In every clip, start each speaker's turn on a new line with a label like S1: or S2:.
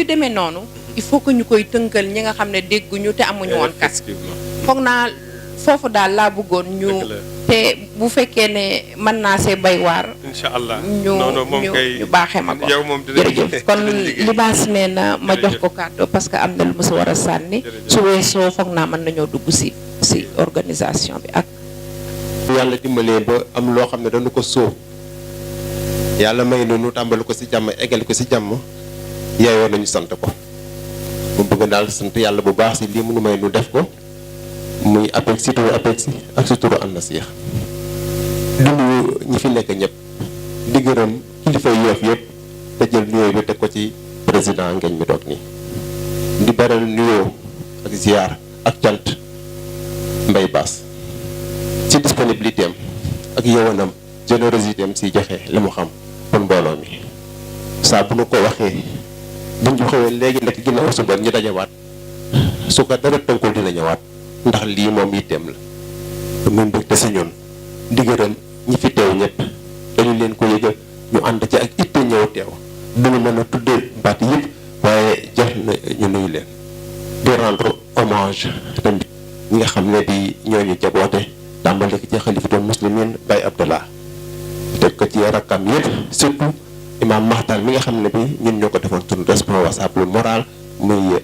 S1: fi demee noonu il faut que ñu koy tënkal ñi nga xam ne dégguñu te amuñu woon casque foog naa foofu daal laa bëggoon ñu te bu fekkee ne mën naa see bay waar
S2: incha allah
S1: ñu baaxee ma ko jërëjëf kon libaas nee na ma jox ko kàddu parce que am na lu ma si war a sànni su weesoo foog naa mën nañoo dugg si organisation bi ak
S3: yàlla dimbalee ba am loo xam ne dañu ko sóob yàlla may nu tàmbali ko si jàmm eggali ko si jàmm yaayoo nañu sant ko mu bëgg daal sant yàlla bu baax si lii mënu may nu def ko muy APEX si turu APEX ak si turu An-Nasihah di nuyu ñi fi nekk ñëpp di gërëm kilifa Yoff yëpp te jël nuyoo bi teg ko ci président ngeen mi toog nii di baral nuyoo ak ziar ak cant Mbaye Bass ci disponibilité am ak yowanam générosité am si joxe li mu xam pour mbooloo mi saa bu nu ko waxee buñ joxewee léegi nag ginnaaw suba ñu dajawaat su ko dara tënkul dina ñëwaat ndax lii moom yitteem la muy mbégte si ñun di gërëm ñi fi teew ñëpp dañu leen ko yëgal ñu ànd ci ak itte ñëw teew duñu mën a tuddee baat yëpp waaye jox na ñu nuyu leen di rendre hommage tamit ñi nga xam ne di ñooñu jaboote tàmbali ko ci xalifatul muslimin Baye Abdallah teg ko ci rakkam yëpp surtout imam Mahtar mi nga xam ne bi ñun ñoo ko defoon suñu responsable moral muy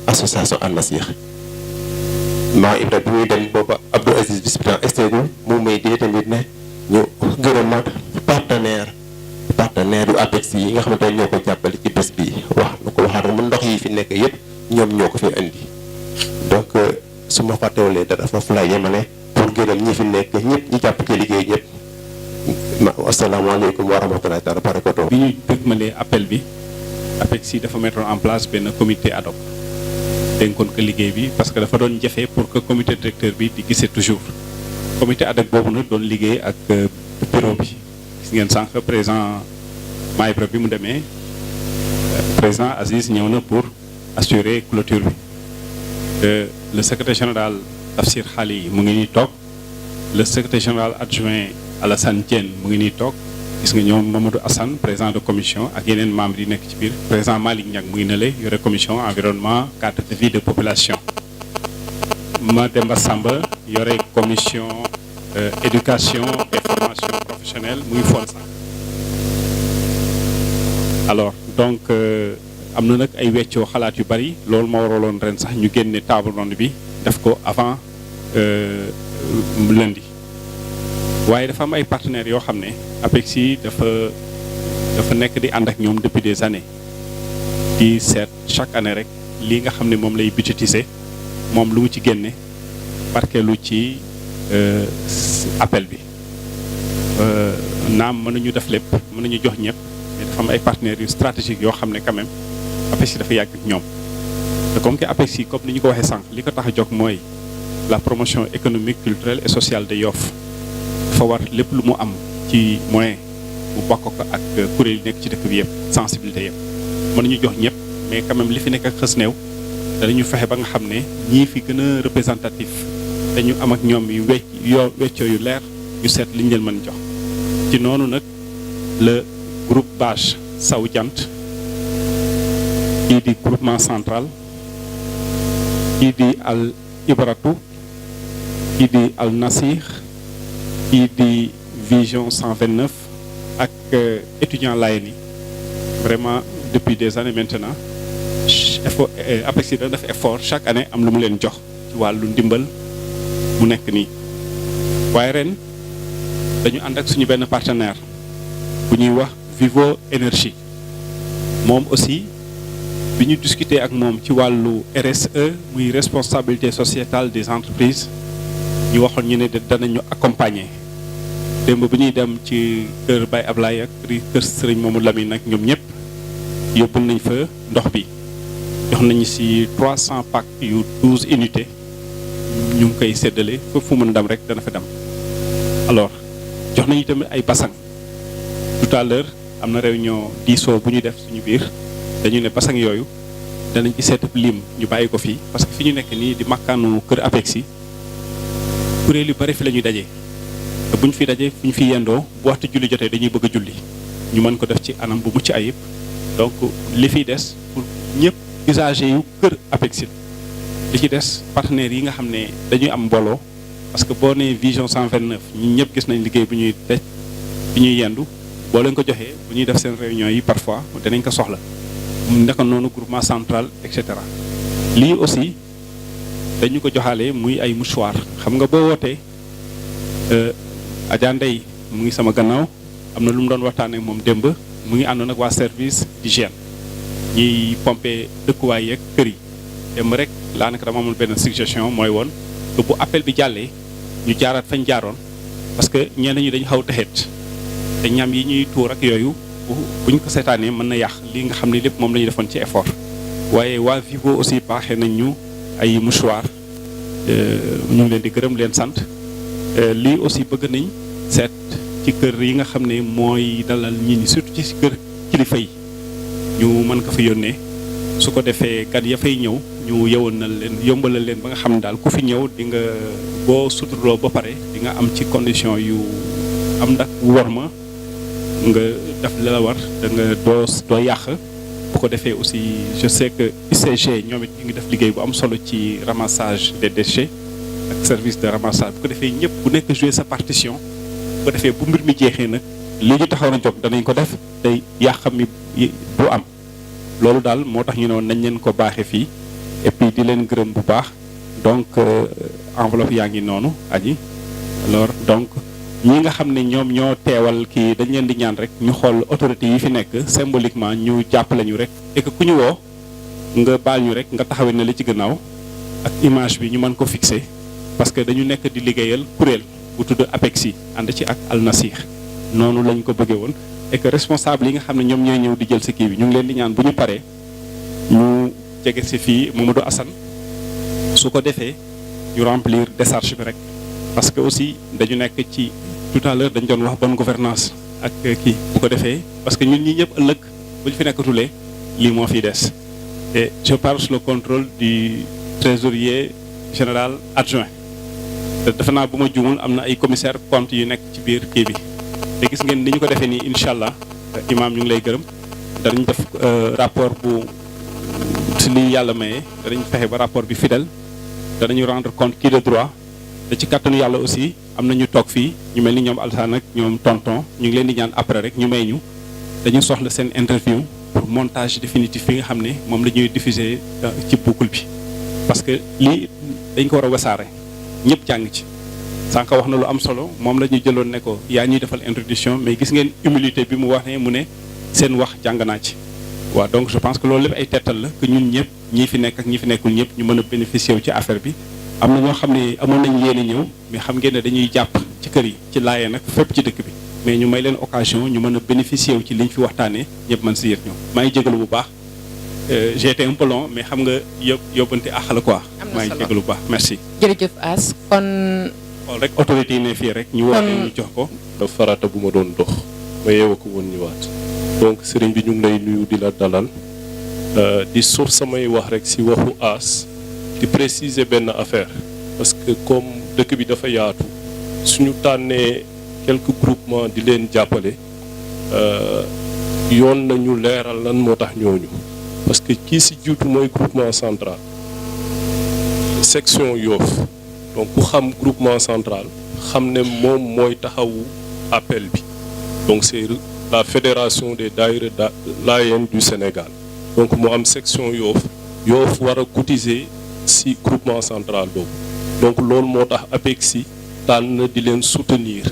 S3: association An-Nasihah maa Ibra bi muy dem booba Abdou Aziz vice-président estegul mu may dee tamit ne ñu gërëmaat partenaire yu APEX yi nga xamante ne ñoo ko jàppale ci bés bi wax nu ko waxaat mu ndox yi fi nekk yëpp ñoom ñoo ko fi indi donc su ma fàttewulee dara foofu laa yemale pour gërëm ñi fi nekk ñëpp ñi jàpp ci liggéey ñëpp asalaamaaleykum wa rahmatulahi taala barakatuh.
S4: bi ñu dëgmalee appel bi APEX yi dafa mettre en place benn comité ad hoc dénkoon ko liggéey bi parce que dafa doon jafe pour que comité directeur bi di gisee toujours comité ad hoc boobu nag doon liggéey ak bureau bi gis ngeen sànq président Maïbra bi mu demee président Aziz ñëw na pour assurer clôture bi le secrétaire général Tafsir Khali mu ngi nii toog le secrétaire général adjoint Alassane Diène mu ngi nii toog gis nga ñoom Mamadou Assane président de commission ak yeneen membres yi nekk ci biir président Malick Niang mu ngi ne lay yore commission environnement cadre de vie de population Mademba Samba yore commission éducation et formation professionnelle mu ngi foon sax alors donc am na nag ay weccoo xalaat yu bari loolu moo waraloon ren sax ñu génne table ronde bi def ko avant lundi waaye dafa am ay partenaires yoo xam ne APEX yi dafa nekk di ànd ak ñoom depuis des années di seet chaque année rek lii nga xam ne moom lay budgétiser moom lu mu ci génne barkeelu ci appel bi naam mën nañu def lépp mën nañu jox ñëpp mais dafa am ay partenaires yu stratégiques yoo xam ne quand même APEX yi dafa yàgg ak ñoom te comme que APEX yi comme ni ñu ko waxee sànq li ko tax a jóg mooy la promotion économique culturelle et sociale de Yoff dafa war lépp lu mu am ci moyen bu bokk ko ak kuréel yi nekk ci dëkk bi yëpp sensibilité yëpp mën nañu jox ñëpp mais quand même li fi nekk ak xës néew danañu fexe ba nga xam ne ñii fi gën a représentatif dañu am ak ñoom yu weccoo yu leer yu seet li ñu leen mën jox ci noonu nag le groupe Bâche Saw Jant kii di groupement central kii di Al Ibratu kii di Al Nasih kii di Vision 129 ak étudiants Layène yi vraiment depuis des années maintenant effort APEX yi dana def effort chaque année am lu mu leen jox ci wàllu ndimbal mu nekk nii waaye ren dañu ànd ak suñu benn partenaire bu ñuy wax Vivo Énergie moom aussi bi ñu discuter ak moom ci wàllu RSE muy responsabilité sociétale des entreprises ñu waxoon ñu ne danañu accompagner démb bi ñuy dem ci kër Baye Ablaye ak kër Serigne Mamadou Lamine nag ñoom ñëpp yóbbul nañ fa ndox bi jox nañu ci 300 packs yu 12 unités ñu ngi koy séddale fépp fu mën a dem rek dana fa dem alors jox nañu tamit ay basang tout à l'heure am na réunion diisoo bu ñu def suñu biir dañu ne basang yooyu danañ ci seet lim ñu bàyyi ko fii parce que fi ñu nekk nii di makkaanu kër APEX yi kuréel yu bari fi la ñuy dajee te bu ñu fi dajee fu ñu fi yendoo bu waxtu julli jotee dañuy bëgg a julli ñu mën ko def ci anam bu mucc ayib donc li fiy des pour ñëpp usagers yu kër APEXI li ci des partenaires yi nga xam ne dañuy am mbooloo parce que boo nee vision 129 ñun ñëpp gis nañ liggéey bu ñuy daj bi ñuy yendu boo leen ko joxee bu ñuy def seen réunion yi parfois danañ ko soxla naka noonu groupement central et cetera. lii aussi dañu ko joxaale muy ay mouchoir xam nga boo wootee Adja Ndeye mu ngi sama gannaaw am na lu mu doon waxtaanee moom démb mu ngi àndoon ak waa service d'hygiène ñiy pomper dëkkuwaay yeeg kër yi démb rek laa naka dama amoon benn suggestion mooy woon que bu appel bi jàllee ñu jaaraat fañ jaaroon parce que ñenn ñi dañu xaw taxet te ñam yi ñuy tuur ak yooyu buñ ko seetaanee mën na yàq li nga xam ne lépp moom la ñu defoon ci effort waaye waa Vivo aussi baaxee nañ ñu ay mouchoir ñu ngi leen di gërëm leen sant lii aussi bëgg nañ seet ci kër yi nga xam ne mooy dalal ñi ni surtout ci kër kilifa yi ñu mën ko fa yónnee su ko defee gan ya fay ñëw ñu yewoonal leen yombalal leen ba nga xam ne daal ku fi ñëw di nga boo suturloo ba pare di nga am ci condition yu am ndak war ma nga def la war da nga doo yàq bu ko defee aussi je sais que UCG ñoom it ñu ngi def liggéey bu am solo ci ramassage des déchets ak service de ramassage bu ko defee ñëpp bu nekk jouer sa partition bu ko defee bu mbir mi jeexee nag li ñu taxaw na jóg danañ ko def tey yàqam mi du am loolu daal moo tax ñu ne woon nañ leen ko baaxee fii et puis di leen gërëm bu baax donc enveloppe yaa ngi noonu aji alors donc ñi nga xam ne ñoom ñoo teewal kii dañ leen di ñaan rek ñu xool autorité yi fi nekk symboliquement ñu jàppale ñu rek et que ku ñu woo nga baal ñu rek nga taxawee na li ci gannaaw ak image bi ñu mën ko fixer parce que dañu nekk di liggéeyal kuréel bu tudd APEXI ànd ci ak Al Nasir noonu lañ ko bëggee woon et que responsable yi nga xam ne ñoom ñooy ñëw di jël si kii bi ñu ngi leen di ñaan bu ñu paree ñu jege si fii Mamadou Assane su ko defee ñu remplir décharge bi rek parce que aussi dañu nekk ci tout à l'heure dañ doon wax bonne gouvernance ak kii bu ko defee parce que ñun ñi ñëpp ëllëg bu ñu fi nekkatulee lii moo fiy des et je parle sous le contrôle du trésorier général adjoint te defe naa bu ma juumul am na ay commissaire compte yu nekk ci biir kii bi te gis ngeen ni ñu ko defee nii incha allah imaam ñu ngi lay gërëm danañ def rapport bu si lii yàlla maye danañ fexe ba rapport bi fidèle danañu rendre compte qui de droit te ci kàttanu yàlla aussi am na ñu toog fii ñu mel ni ñoom Alsaan ak ñoom tonton ñu ngi leen di ñaan après rek ñu may ñu dañu soxla seen interview pour montage définitif bi nga xam ne moom la ñuy diffuser ci boucle bi parce que lii dañ ko war a wasaare ñëpp jàng ci sànq wax na lu am solo moom la ñu jëloon ne ko yaa ñuy defal introduction mais gis ngeen humilité bi mu wax ne mu ne seen wax jàng naa ci waaw donc je pense que loolu lépp ay tettal la que ñun ñëpp ñii fi nekk ak ñi fi nekkul ñëpp ñu mën a bénéficier wu ci affaire bi am na ñoo xam ne amoon nañ yéene ñëw mais xam ngeen ne dañuy jàpp ci kër yi ci laayee nag fépp ci dëkk bi mais ñu may leen occasion ñu mën a bénéficier wu ci liñ fi waxtaanee ñëpp mën si yër ñoom maa ngi jégalu bu baax j'ai été un peu long mais xam nga yóbbante àq la quoi maa ngi jégalu bu baax merci
S1: jërëjëf As kon
S4: xool rek autorité yi ne fii rek ñu woote ñu jox ko
S2: da farata bu ma doon dox ma yeewa ko woon ñëwaat donc sëriñ bi ñu ngi lay nuyu di la dalal di sof samay wax rek si waxu As di préciser benn affaire parce que comme dëkk bi dafa yaatu suñu tànnee quelques groupements di leen jàppale yoon nañu leeral lan moo tax ñooñu parce que kii si jiitu mooy groupement central section Yoff donc ku xam groupement central xam ne moom mooy taxawu appel bi donc c'est la fédération des daïra Layène du Sénégal donc mu am section Yoff war a cotiser si groupement central boobu donc loolu moo tax APEXI tànn di leen soutenir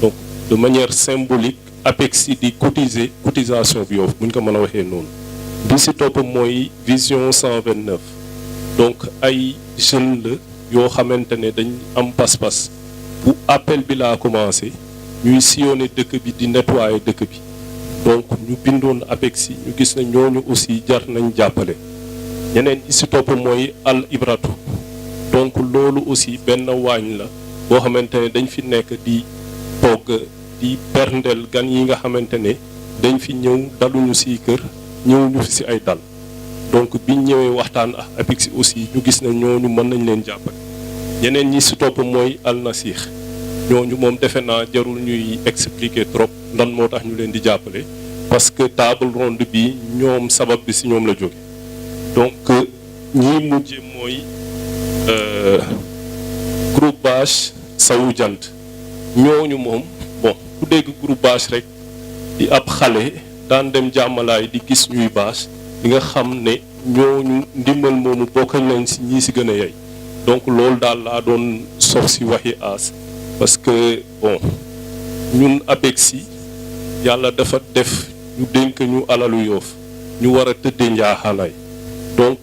S2: donc de manière symbolique APEXI di cotisation bi Yoff bu ñu ko mën a waxee noonu bi si topp mooy vision 129 donc ay jeunes la yoo xamante ne dañ am pas-pas bu appel bi laa commencé ñuy sillonner dëkk bi di nettoyer dëkk bi donc ñu bindoon APEXI ñu gis ne ñooñu aussi jar nañ jàppale ñeneen ñi si topp mooy Al Ibratu donc loolu aussi benn waañ la boo xamante ne dañ fi nekk di togg di berndeel gan yi nga xamante ne dañ fi ñëw daluñu si kër ñëw ñu fi si ay dal donc biñ ñëwee waxtaan ak APEXI aussi ñu gis ne ñooñu mën nañ leen jàppale ñeneen ñi si topp mooy Al Nasir ñooñu moom defe naa jarul ñuy expliquer trop lan moo tax ñu leen di jàppale parce que table ronde bi ñoom sabab bi si ñoom la jóge ñii mujje mooy groupe bâche Sawu Jant ñooñu moom bon ku dégg groupe bâche rek di ab xale daan dem jàmmalaay di gis ñuy bâche di nga xam ne ñooñu ndimbal moomu bokkañ nañ si ñii si gën a yey donc loolu daal laa doon sof si waxi aas parce que bon ñun APEXI yàlla dafa def ñu dénk ñu alalu Yoff ñu war a tëddee njaaxaanaay donc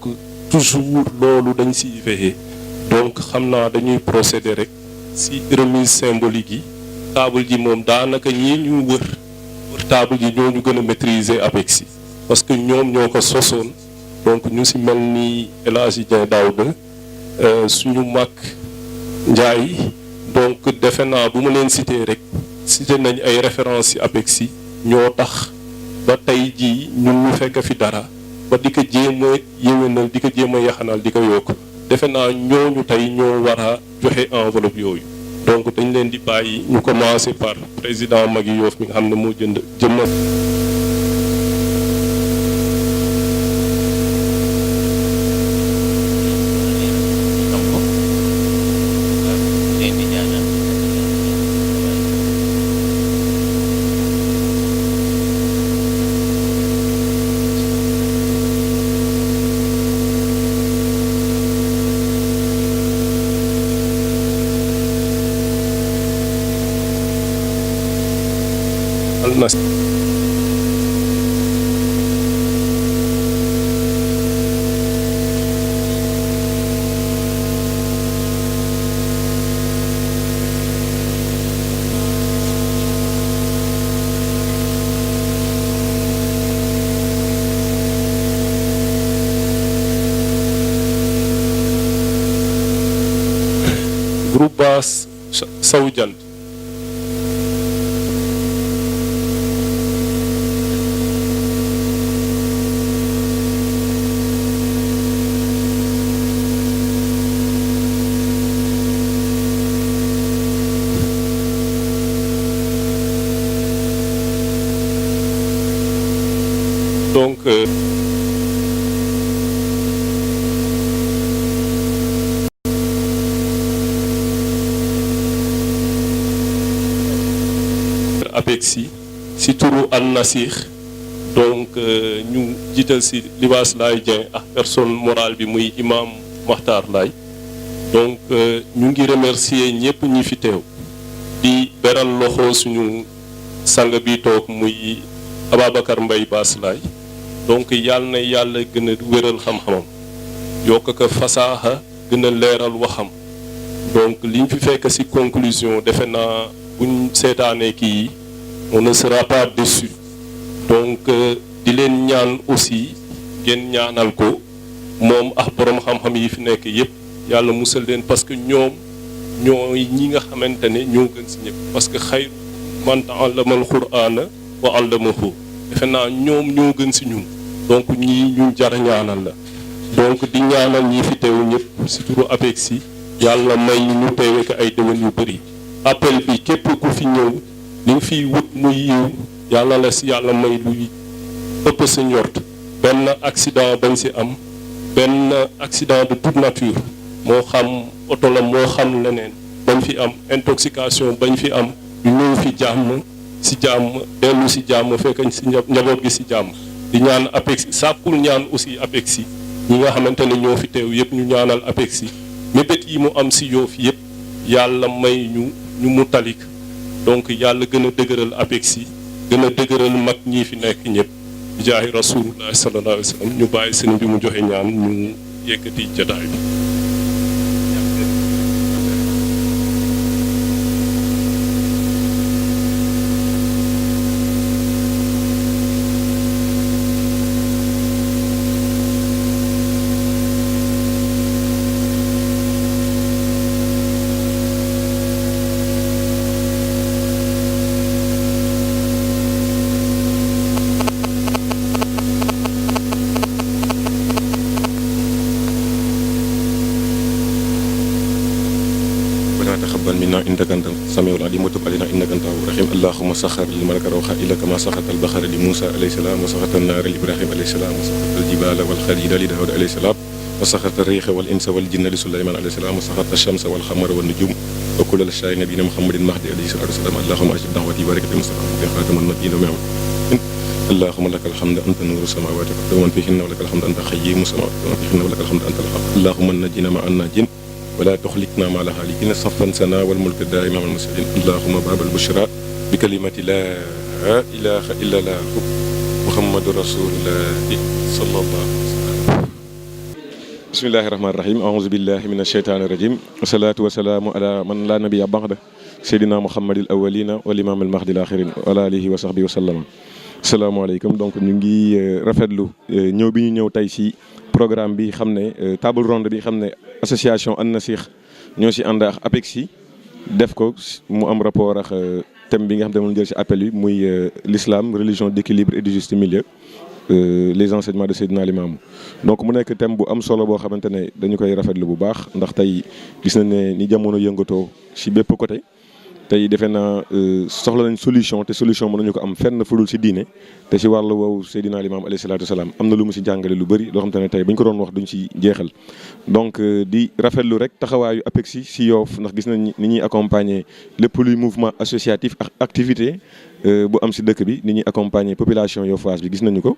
S2: toujours loolu dañ siy veiller donc xam naa dañuy procéder rek si remise symbolique yi table ji moom daanaka ñii ñu wër table ji ñoo ñu gën a maîtriser APEXI parce que ñoom ñoo ko sosoon donc ñu si mel ni El Hadji Dieng Daouda suñu mag Ndiaye donc defe naa bu ma leen cité rek cité nañ ay références ci APEXI ñoo tax ba tey jii ñun ñu fekk fi dara ba di ko jéem a yéwénal di ko jéem a yaxanal di ko yokk defe naa ñooñu tey ñoo war a joxe enveloppe yooyu donc dañ leen di bàyyi ñu commencer par président Magui Yoff mi nga xam ne moo jëmmal groupe basse Sawu Jant donc APEXI si turu Al Nasir donc ñu jiital si Libaas Laay Dieng ak personne morale bi muy imam Makhtar Laay donc ñu ngi remercier ñëpp ñi fi teew di beral loxo suñu sang bi toog muy Ababacar Mbaye Baas Laay donc yàlla na yàlla gën a wéral xam-xamam yokk ko fasaaxa gën a leeral waxam donc liñ fi fekk si conclusion defe naa buñ seetaanee kii on ne sera pas déçu donc di leen ñaan aussi ngeen ñaanal ko moom ak borom xam-xam yi fi nekk yépp yàlla musal leen parce que ñoom ñooy ñi nga xamante ne ñoo gën si ñëpp parce que xayru man ta'allama al-Qur'ana wa 'allamahu defe naa ñoom ñoo gën si ñun donc ñii ñu jar a ñaanal la donc di ñaanal ñi fi teew ñëpp si turu APEXI yàlla may ñu teewee ko ay déwén yu bëri appel bi képp ku fi ñëw li nga fiy wut muy yiw yàlla la si yàlla may luy ëpp sa njort benn accident bañ si am benn accident de toute nature moo xam oto la moo xam leneen bañ fi am intoxication bañ fi am ñu ñëw fi jàmm si jàmm dellu si jàmm fekk si njaboot gi si jàmm di ñaan APEXI sàkkul ñaan aussi APEXI ñi nga xamante ne ñoo fi teew yëpp ñu ñaanal APEXI mébét yi mu am si Yoff yëpp yàlla may ñu mu talik donc yàlla gën a dëgëral APEXI gën a dëgëral mag ñii fi nekk ñëpp di jaahi rasulullah sallallahu alayhi wa sallam ñu bàyyi sëriñ bi mu joxe ñaan ñu yëkkati jotaay bi.
S5: إنك أنت السميع العليم وتب علينا إنك أنت التواب الرحيم اللهم سخر للملك روحا إلا كما سخرت البحر لموسى عليه السلام وسخرت النار لإبراهيم عليه السلام وسخرت الجبال والخليل لداود عليه السلام wa saxarta riixa wal insa wal jinna li Suleymaan alayhi salaam wa saxarta shamsa wal xamara wan nujum wa kulla shay'in nabiyina Muhammadin mahdi alayhi salaatu wa salaam allahumma ajib da'wati wa barik fi Mustafa xaataman nabiyina Muhammad allahumma lakal hamdu anta nuuru samaawaati wa man fihinna wa lakal hamdu anta xayyimu samaawaati wa man fihinna wa lakal hamdu anta al-haq allahumma najjina ma an-naajin wa la tuxlikna ma al-haalikiin saffan sana wal mulka daa'iman wal mursaliin allahumma baabal bushra bi kalimati laa ilaaha illa Allah muhammadu rasuulullaahi sallallahu alayhi wa sallam bismillaahi rahmaani rahiim auzu billaahi mina sheytaani rajiim wasalaatu wasalaamu ala man laa nabiyya ba'da seydina muhammadil awwaliina wal imaamil mahdil aaxiriin wa alaa aalihi wa sahbihi wa sallama asalaamaaleykum donc ñu ngi rafetlu ñëw bi ñu ñëw tey ci programme bi xam ne table ronde bi xam ne association An-Nassikh ñoo ci ànd ak APEXI def ko mu am rapport ak thème bi nga xam ne moom jël ci appel bi muy l'islam religion d'équilibre et du juste milieu les enseignements de Seydina Limamou donc mu nekk thème bu am solo boo xamante ne dañu koy rafetlu bu baax ndax tey gis nañ ne ni jamono yëngatoo ci bépp côté tey defe naa soxla nañ solution te solution mën nañu ko am fenn fu dul ci diine te ci wàllu woowu Seydina Limamou alayhi salaatu wasalaam am na lu mu ci jàngale lu bëri loo xam te ne tey bu ñu ko doon wax duñ ci jeexal donc di rafetlu rek taxawaayu APEXI ci Yoff ndax gis nañ ni ñuy accompagner lépp luy mouvement associatif ak activité bu am ci dëkk bi ni ñuy accompagner population yoffoise bi gis nañu ko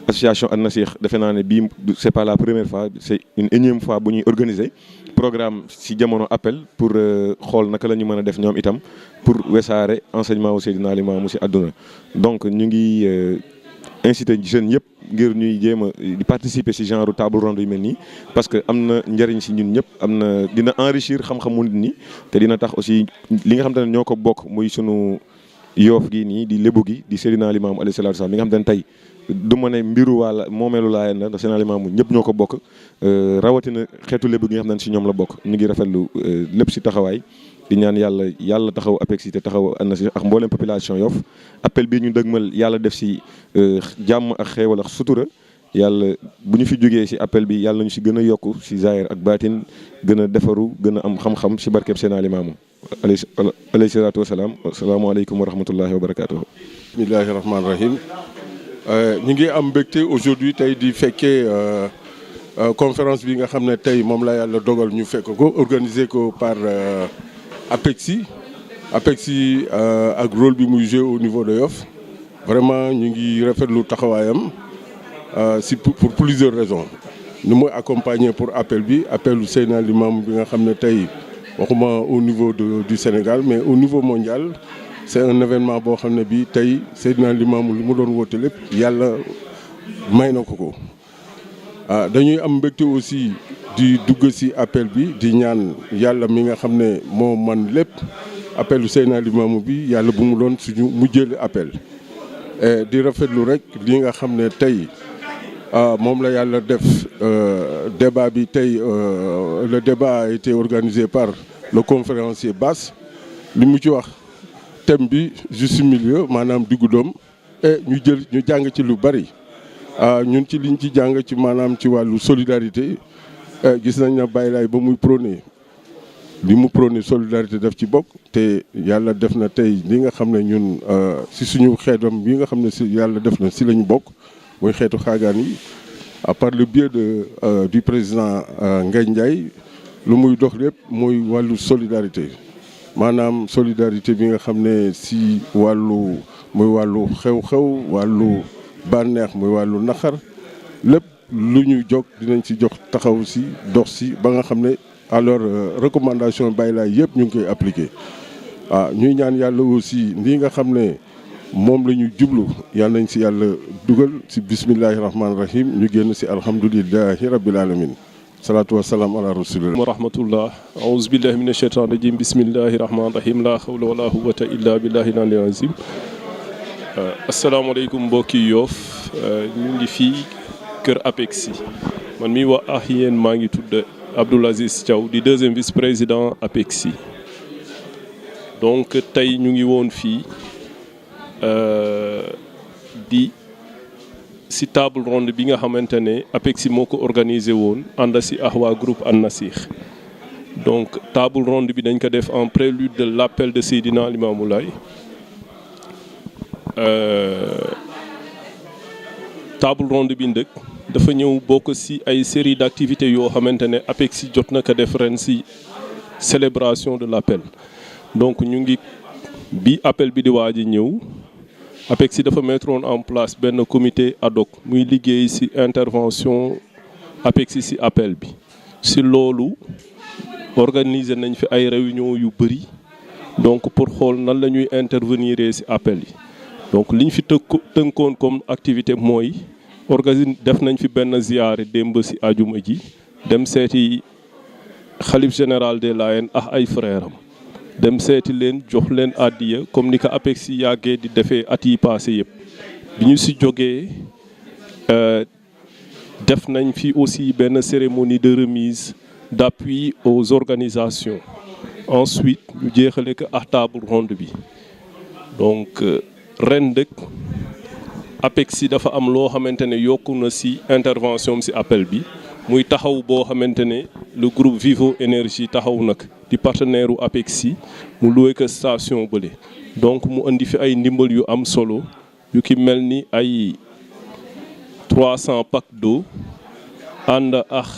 S5: association An-Nassikh defe naa ne bii c'est pas la première fois c'est une énième fois bu ñuy organiser programme ci jamono appel pour xool naka la ñu mën a def ñoom itam pour wesaare enseignement wu Seydina Limamou ci àdduna donc ñu ngi inciter jeunes yëpp ngir ñuy jéem a di participer ci genre table ronde yu mel nii parce que am na njëriñ ci ñun ñëpp am na dina enrichir xam-xamu nit ñi te dina tax aussi li nga xam te ne ñoo ko bokk muy sunu Yoff gi nii di lébu gi di Seydina Limamou alayhi salaatu wasalaam li nga xam te ne tey du ma ne mbiru wala moomeelu Laayeen la ndax Seydina Limamou ñëpp ñoo ko bokk rawatina xeetu lébu gi nga xam ne ci ñoom la bokk ñu ngi rafetlu lépp ci taxawaay di ñaan yàlla taxaw APEXI te taxaw An-Nassikh ak mboolem population Yoff appel bii ñu dëgmal yàlla def ci jàmm ak xéewal ak sutura yàlla bu ñu fi jógee ci appel bi yàlla nañu ci gën a yokku ci zaahir ak baatin gën a defaru gën a am xam-xam ci barkeb Seydina Limamou alayhi salaatu wasalaam asalaamaaleykum wa rahmatullahi wa barakaatuhu.
S6: bismillahi rahmaani rahim ñu ngi am mbégte aujourd'hui tey di fekkee conférence bi nga xam ne tey moom la yàlla dogal ñu fekk ko organiser ko par APEXI ak rôle bi muy jouer au niveau de Yoff vraiment ñu ngi rafetlu taxawaayam si pour plusieurs raisons ni muy accompagner pour appelu Seydina Limamou bi nga xam ne tey waxuma au niveau du Sénégal mais au niveau mondial c'est un événement boo xam ne bi tey Seydina Limamou li mu doon woote lépp yàlla may na ko dañuy am mbégte aussi di dugg ci appel bi di ñaan yàlla mi nga xam ne moo man lépp appelu Seydina Limamou bi yàlla bu mu doon suñu mujjëli appel di rafetlu rek li nga xam ne tey moom la yàlla def débat bi tey le débat a été organisé par le conférencier Bass li mu ci wax thème bi juste milieu maanaam diggu doom et ñu jàng ci lu bari ñun ci liñ ci jàng ci maanaam ci wàllu solidarité gis nañ na Baye Laye ba muy prôné li mu prôné solidarité def ci bokk te yàlla def na tey li nga xam ne ñun si suñu xeetam bi nga xam ne si yàlla def na si lañu bokk muy xeetu xaagaan yi par le biais du président Ngagne Ndiaye lu muy dox lépp muy wàllu solidarité maanaam solidarité bi nga xam ne si wàllu xew-xew wàllu bànneex muy wàllu naqar lépp lu ñu jóg dinañ ci jox taxaw si dox si ba nga xam ne alors recommandation Baye Laye yëpp ñu ngi koy appliqué ñuy ñaan yàlla aussi lii nga xam ne moom la ñu jublu yàlla nañ si yàlla dugal si bismillahi rahmaani rahim ñu génn si alhamdulillahi rabbil alamin salaatu wasalaam ala rasulillah
S2: wa rahmatullah aouzu billahi mina shaytaani rajim bismillahi rahmaani rahim la hawla wala quwwata illa billahi al-aliyyil azim asalaamaaleykum mbokki Yoff ñu ngi fii kër APEXI man mi wax ak yéen maa ngi tudd Abdoul Aziz Thiaw di deuxième vice-président APEXI donc tey ñu ngi woon fii di si table ronde bi nga xamante ne APEXI moo ko organisé woon ànd si ak waa groupe An-Nassikh donc table ronde bi dañ ko def en prélude de l'appel de Seydina Limamou Laye table ronde bi ndëkk dafa ñëw bokk ci ay série d'activités yoo xamante ne APEXI jot na ko def ren ci célébration de l'appel. Donc ñu ngi bi appel bi di waaj a ñëw APEXI dafa mettre en place benn comité ad hoc muy liggéey ci intervention APEXI ci appel bi. Ci loolu organiser nañ fi ay réunion yu bari donc pour xool nan la ñuy intervenir ci appel yi. Donc liñ fi tënkoon comme activité mooy def nañ fi benn ziyaare démb ci ajuma ji dem seeti xalif général des Layènes ak ay frères am dem seeti leen jox leen àddiya comme ni ko APEXI yàggee di defee at yi passé yëpp. bi ñu ci jógee def nañ fi aussi benn cérémonie de remise d'appui aux organisations. Ensuite ñu jeexale ko ak table ronde bi donc ren dëkk APEXI dafa am loo xamante ne yokku na ci intervention ci appel bi muy taxaw boo xamante ne le groupe Vivo Énergie taxaw nag di partenaire u APEXI mu loué ko station bële donc mu indi fi ay ndimbal yu am solo yu ki mel ni ay 300 packs d'eau ànd ak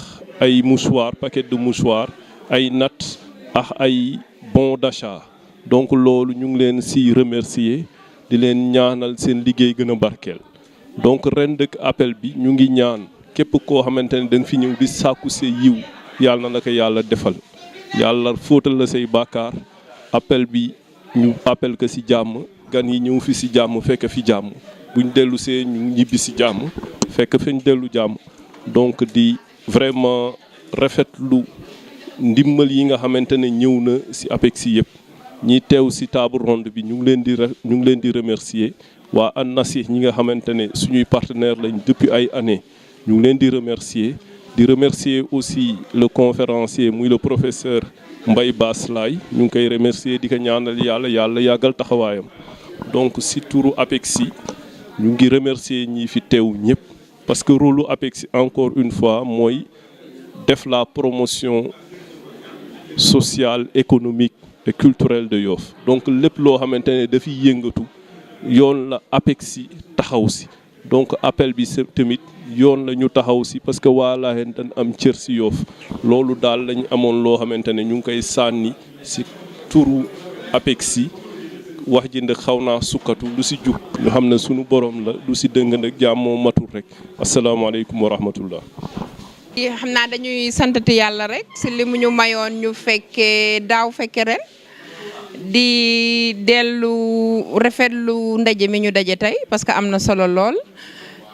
S2: ay mouchoirs paquet de mouchoirs ay nattes ak ay bons d'achat donc loolu ñu ngi leen ci remercier di leen ñaanal seen liggéey gën a barkeel donc ren dëkk appel bi ñu ngi ñaan képp koo xamante ne da nga fi ñëw di sàkku see yiw yàlla na la ko yàlla defal yàlla fóotal la say bàkkaar appel bi ñu appel ko ci jàmm gan yi ñëw fi ci jàmm fekk fi jàmm buñ dellu see ñu ñibbi ci jàmm fekk fi ñu dellu jàmm donc di vraiment rafetlu ndimbal yi nga xamante ne ñëw na ci APEXI yëpp ñi teew ci table ronde bi ñu ngi leen di remercier waa ANACIM ñi nga xamante ne suñuy partenaire lañ depuis ay années ñu ngi leen di remercier aussi le conférencier muy le professeur Mbaye Bass Laye ñu ngi koy remercier di ko ñaanal yàlla yàggal taxawaayam donc ci turu APEXI ñu ngi remercier ñi fi teew ñëpp parce que rôle APEXI encore une fois mooy def la promotion sociale économique et culturelle de Yoff donc lépp loo xamante ne dafiy yëngatu yoon la APEXI taxaw ci donc appel bi tamit yoon la ñu taxaw ci parce que waa Layène dañ am cër ci Yoff loolu daal lañ amoon loo xamante ne ñu ngi koy sànni ci turu APEXI wax ji nag xaw naa sukkatu lu ci jub ñu xam ne sunu borom la lu ci dëng nag jàmmoo matul rek asalaamaaleykum wa rahmatullah.
S1: xam naa dañuy santati yàlla rek ci li mu ñu mayoon ñu fekkee daaw fekke ren di dellu rafetlu ndaje mi ñu daje tey parce que am na solo lool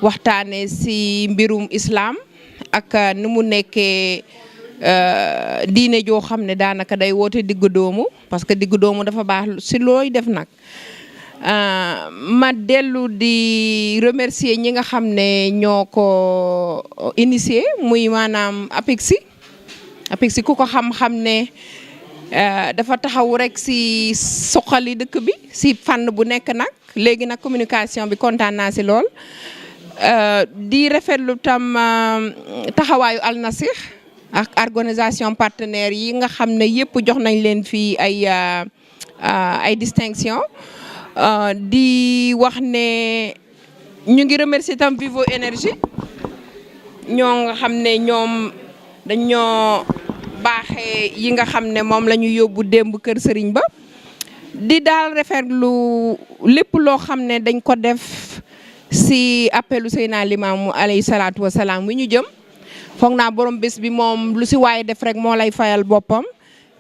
S1: waxtaanee ci mbirum islam ak ni mu nekkee diine joo xam ne daanaka day woote diggu doomu parce que diggu doomu dafa baax ci looy def nag. ma dellu di remercier ñi nga xam ne ñoo ko initié muy maanaam APEXI ku ko xam-xam ne dafa taxaw rek ci suqali dëkk bi ci fànn bu nekk nag léegi nag communication bi kontaan naa ci lool di rafetlu tam taxawaayu Al Nasih ak organisation partenaires yi nga xam ne yëpp jox nañ leen fii ay distinction di wax ne ñu ngi remercier tam Vivo Énergie ñoo nga xam ne ñoom dañoo baaxee yi nga xam ne moom la ñu yóbbu démb kër sëriñ ba di daal rafetlu lépp loo xam ne dañ ko def ci appelu Seydina Limaamu alayhi salaatu wa salaam wi ñu jëm foog naa borom bés bi moom lu ci waaye def rek moo lay fayal boppam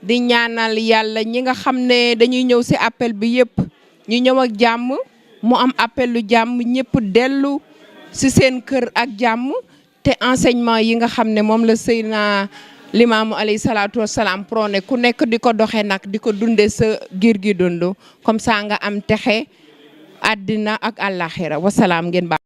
S1: di ñaanal yàlla ñi nga xam ne dañuy ñëw ci appel bi yëpp ñu ñëw ak jàmm mu am appel lu jàmm ñëpp dellu ci seen kër ak jàmm te enseignement yi nga xam ne moom la Seydina Limaamu alayhi salaatu wasalaam prôné ku nekk di ko doxee nag di ko dundee sa giir gi dund comme ça nga am texe àddina ak àllaaxira wasalaam ngeen baax